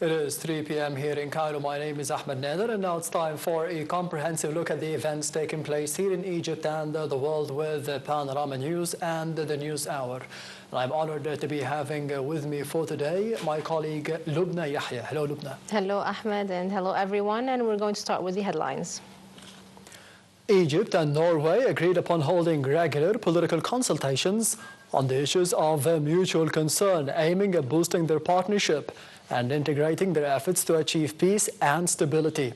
It is 3 p.m. here in Cairo. My name is Ahmed Nader, and now it's time for a comprehensive look at the events taking place here in Egypt and the world with Panorama News and the News Hour. And I'm honored to be having with me for today my colleague Lubna Yahya. Hello, Lubna. Hello, Ahmed, and hello, everyone. And we're going to start with the headlines. Egypt and Norway agreed upon holding regular political consultations on the issues of mutual concern, aiming at boosting their partnership and integrating their efforts to achieve peace and stability.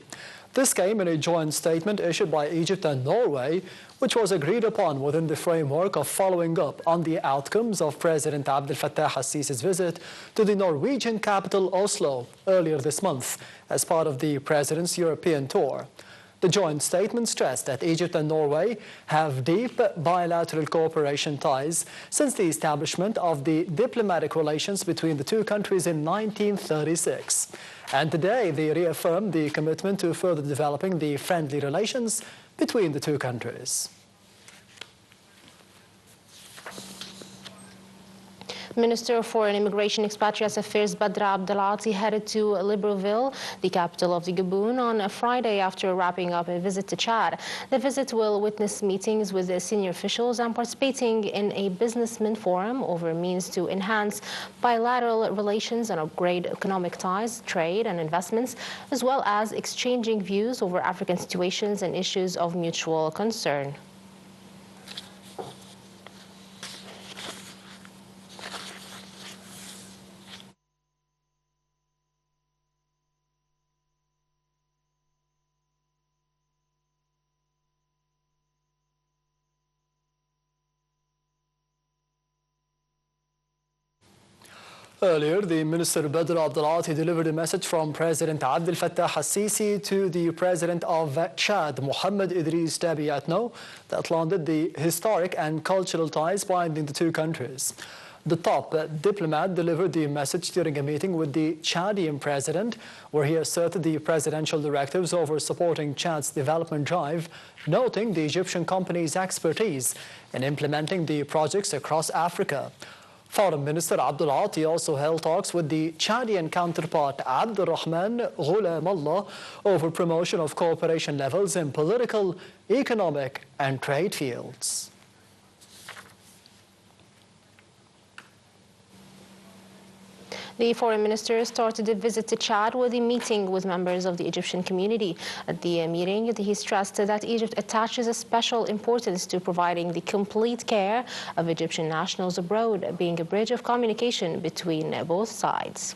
This came in a joint statement issued by Egypt and Norway, which was agreed upon within the framework of following up on the outcomes of President Abdel Fattah al-Sisi's visit to the Norwegian capital Oslo earlier this month as part of the president's European tour. The joint statement stressed that Egypt and Norway have deep bilateral cooperation ties since the establishment of the diplomatic relations between the two countries in 1936. And today they reaffirmed the commitment to further developing the friendly relations between the two countries. Minister for Immigration Expatriates Affairs Badr Abdelati headed to Libreville, the capital of the Gabon, on a Friday after wrapping up a visit to Chad. The visit will witness meetings with senior officials and participating in a businessman forum over means to enhance bilateral relations and upgrade economic ties, trade and investments, as well as exchanging views over African situations and issues of mutual concern. Earlier, the Minister Badr Abdelati delivered a message from President Abdel Fattah al-Sisi to the President of Chad, Mohammed Idris Deby Itno, that lauded the historic and cultural ties binding the two countries. The top diplomat delivered the message during a meeting with the Chadian president, where he asserted the presidential directives over supporting Chad's development drive, noting the Egyptian company's expertise in implementing the projects across Africa. Foreign Minister Abdelati also held talks with the Chadian counterpart Abdurrahman Ghulamallah over promotion of cooperation levels in political, economic and trade fields. The foreign minister started a visit to Chad with a meeting with members of the Egyptian community. At the meeting, he stressed that Egypt attaches a special importance to providing the complete care of Egyptian nationals abroad, being a bridge of communication between both sides.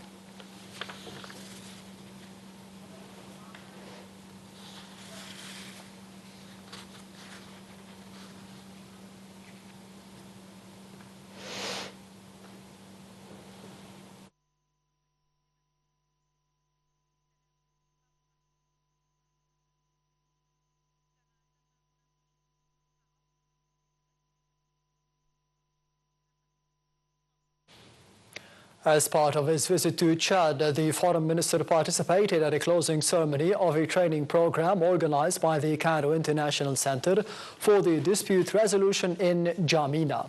As part of his visit to Chad, the foreign minister participated at a closing ceremony of a training program organized by the Cairo International Center for the Dispute Resolution in Jamina.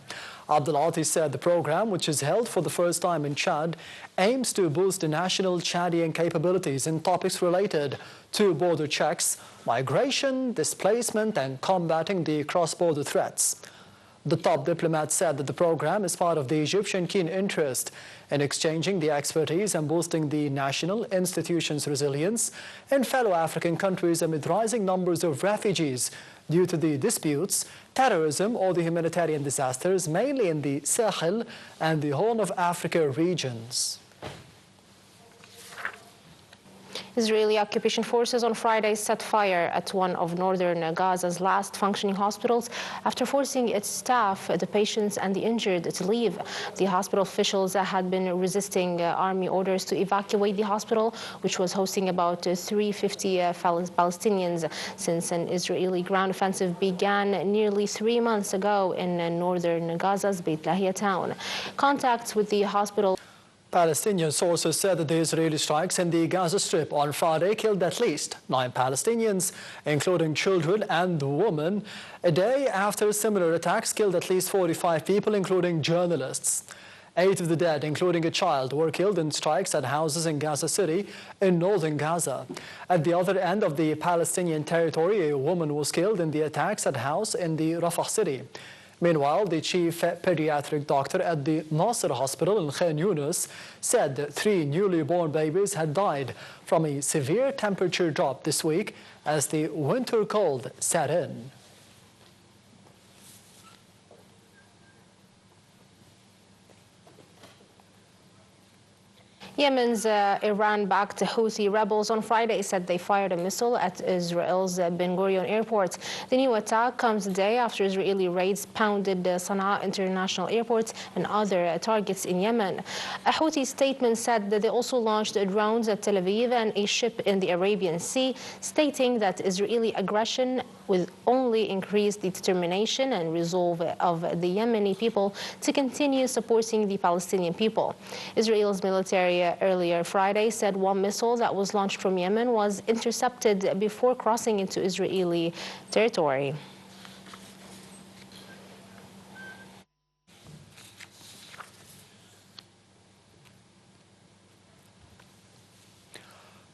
Abdelati said the program, which is held for the first time in Chad, aims to boost the national Chadian capabilities in topics related to border checks, migration, displacement, and combating the cross-border threats. The top diplomat said that the program is part of the Egyptian keen interest in exchanging the expertise and boosting the national institutions' resilience in fellow African countries amid rising numbers of refugees due to the disputes, terrorism, or the humanitarian disasters, mainly in the Sahel and the Horn of Africa regions. Israeli occupation forces on Friday set fire at one of northern Gaza's last functioning hospitals after forcing its staff, the patients and the injured to leave. The hospital officials had been resisting army orders to evacuate the hospital, which was hosting about 350 Palestinians since an Israeli ground offensive began nearly 3 months ago in northern Gaza's Bethlehem town. Contacts with the hospital Palestinian sources said that the Israeli strikes in the Gaza Strip on Friday killed at least 9 Palestinians, including children and women. A day after similar attacks killed at least 45 people, including journalists. 8 of the dead, including a child, were killed in strikes at houses in Gaza City in northern Gaza. At the other end of the Palestinian territory, a woman was killed in the attacks at a house in the Rafah city. Meanwhile, the chief pediatric doctor at the Nasser hospital in Khan Yunis said 3 newly born babies had died from a severe temperature drop this week as the winter cold set in. Yemen's Iran-backed Houthi rebels on Friday said they fired a missile at Israel's Ben Gurion airport. The new attack comes a day after Israeli raids pounded Sana'a International Airport and other targets in Yemen. A Houthi statement said that they also launched drones at Tel Aviv and a ship in the Arabian Sea, stating that Israeli aggression will only increase the determination and resolve of the Yemeni people to continue supporting the Palestinian people. Israel's military earlier Friday said one missile that was launched from Yemen was intercepted before crossing into Israeli territory.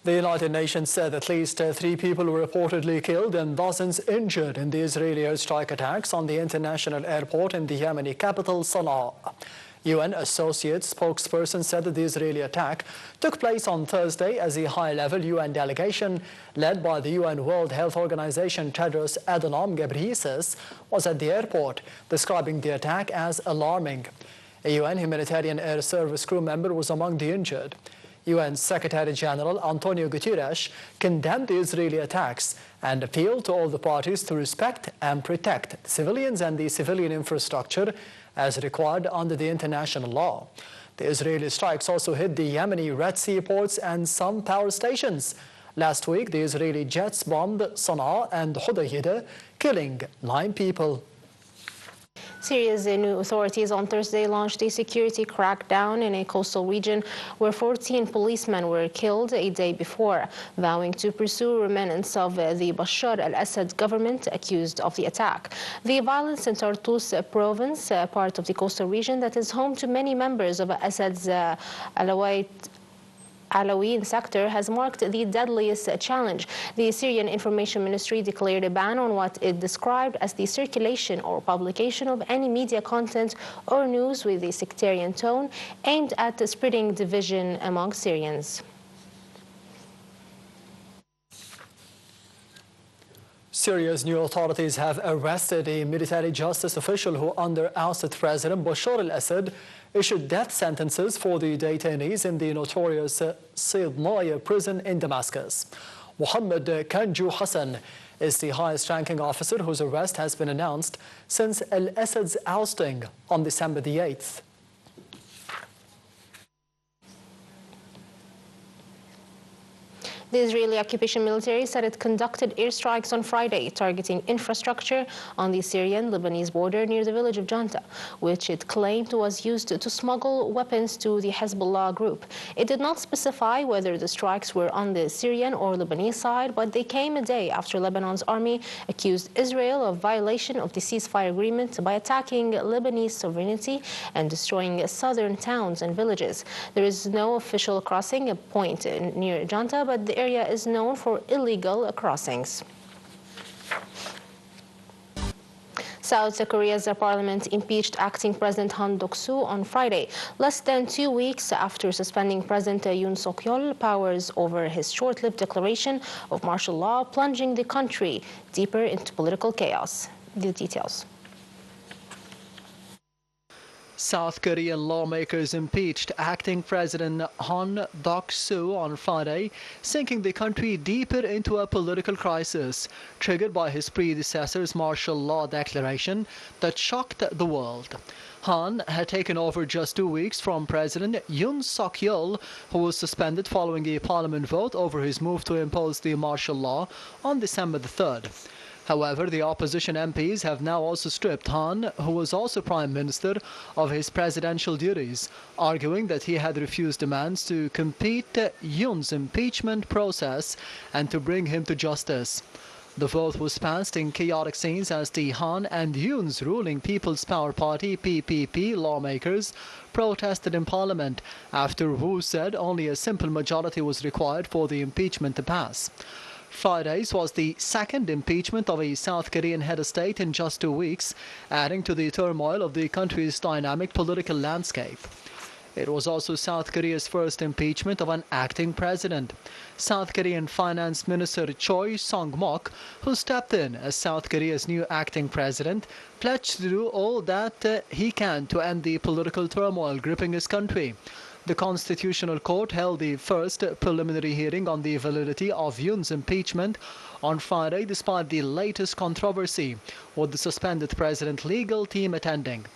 The United Nations said at least 3 people were reportedly killed and dozens injured in the Israeli airstrike attacks on the international airport in the Yemeni capital, Sana'a. UN Associate spokesperson said that the Israeli attack took place on Thursday as a high-level UN delegation led by the UN World Health Organization Tedros Adhanom Ghebreyesus was at the airport, describing the attack as alarming. A UN humanitarian air service crew member was among the injured. UN Secretary-General Antonio Guterres condemned the Israeli attacks and appealed to all the parties to respect and protect civilians and the civilian infrastructure as required under the international law. The Israeli strikes also hit the Yemeni Red Sea ports and some power stations. Last week, the Israeli jets bombed Sana'a and Hodaydah, killing 9 people. Syria's new authorities on Thursday launched a security crackdown in a coastal region where 14 policemen were killed a day before, vowing to pursue remnants of the Bashar al-Assad government accused of the attack. The violence in Tartus province, part of the coastal region that is home to many members of Assad's Alawiyyin sector, has marked the deadliest challenge. The Syrian Information Ministry declared a ban on what it described as the circulation or publication of any media content or news with a sectarian tone aimed at spreading division among Syrians. Syria's new authorities have arrested a military justice official who, under ousted President Bashar al-Assad, issued death sentences for the detainees in the notorious Sidnaya prison in Damascus. Mohammed Kanju Hassan is the highest-ranking officer whose arrest has been announced since al-Assad's ousting on December the 8th. The Israeli occupation military said it conducted airstrikes on Friday targeting infrastructure on the Syrian-Lebanese border near the village of Janta, which it claimed was used to smuggle weapons to the Hezbollah group. It did not specify whether the strikes were on the Syrian or Lebanese side, but they came a day after Lebanon's army accused Israel of violation of the ceasefire agreement by attacking Lebanese sovereignty and destroying southern towns and villages. There is no official crossing point near Janta, but the area is known for illegal crossings. South Korea's parliament impeached acting President Han Duck-soo on Friday, less than 2 weeks after suspending President Yoon Suk-yeol powers over his short-lived declaration of martial law, plunging the country deeper into political chaos. The details. South Korean lawmakers impeached acting President Han Duck-soo on Friday, sinking the country deeper into a political crisis triggered by his predecessor's martial law declaration that shocked the world. Han had taken over just 2 weeks from President Yoon Suk-yeol, who was suspended following a parliament vote over his move to impose the martial law on December the 3rd. However, the opposition MPs have now also stripped Han, who was also Prime Minister, of his presidential duties, arguing that he had refused demands to complete Yoon's impeachment process and to bring him to justice. The vote was passed in chaotic scenes as the Han and Yoon's ruling People's Power Party (PPP) lawmakers protested in parliament after Wu said only a simple majority was required for the impeachment to pass. Friday's was the second impeachment of a South Korean head of state in just 2 weeks, adding to the turmoil of the country's dynamic political landscape. It was also South Korea's first impeachment of an acting president. South Korean Finance Minister Choi Song-mok, who stepped in as South Korea's new acting president, pledged to do all that he can to end the political turmoil gripping his country. The Constitutional Court held the first preliminary hearing on the validity of Yoon's impeachment on Friday despite the latest controversy, with the suspended president legal team attending.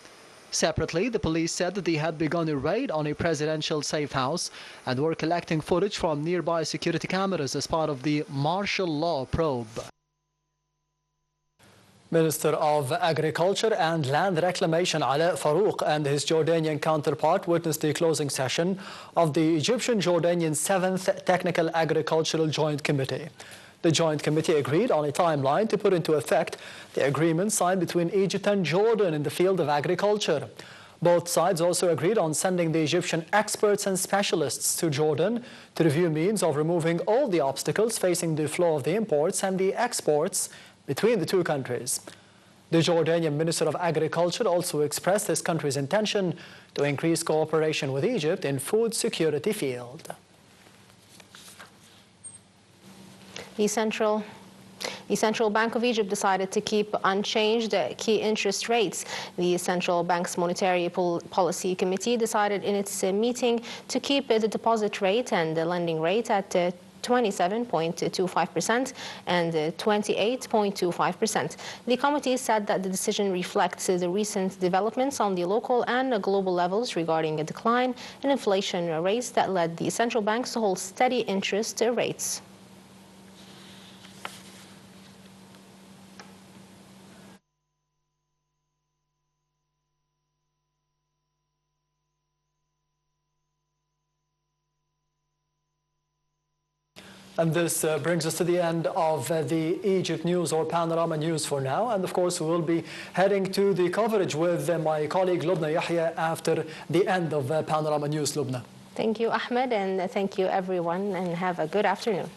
Separately, the police said that they had begun a raid on a presidential safe house and were collecting footage from nearby security cameras as part of the martial law probe. Minister of Agriculture and Land Reclamation Ala Farouk and his Jordanian counterpart witnessed the closing session of the Egyptian-Jordanian 7th Technical Agricultural Joint Committee. The Joint Committee agreed on a timeline to put into effect the agreement signed between Egypt and Jordan in the field of agriculture. Both sides also agreed on sending the Egyptian experts and specialists to Jordan to review means of removing all the obstacles facing the flow of the imports and the exports between the two countries. The Jordanian Minister of Agriculture also expressed his country's intention to increase cooperation with Egypt in food security field. The Central Bank of Egypt decided to keep unchanged key interest rates. The Central Bank's Monetary Policy Committee decided in its meeting to keep the deposit rate and the lending rate at 27.25% and 28.25%. The committee said that the decision reflects the recent developments on the local and global levels regarding a decline in inflation rates that led the central banks to hold steady interest rates. And this brings us to the end of the Egypt news or Panorama News for now. And of course, we will be heading to the coverage with my colleague Lubna Yahya after the end of Panorama News. Lubna. Thank you, Ahmed, and thank you, everyone, and have a good afternoon.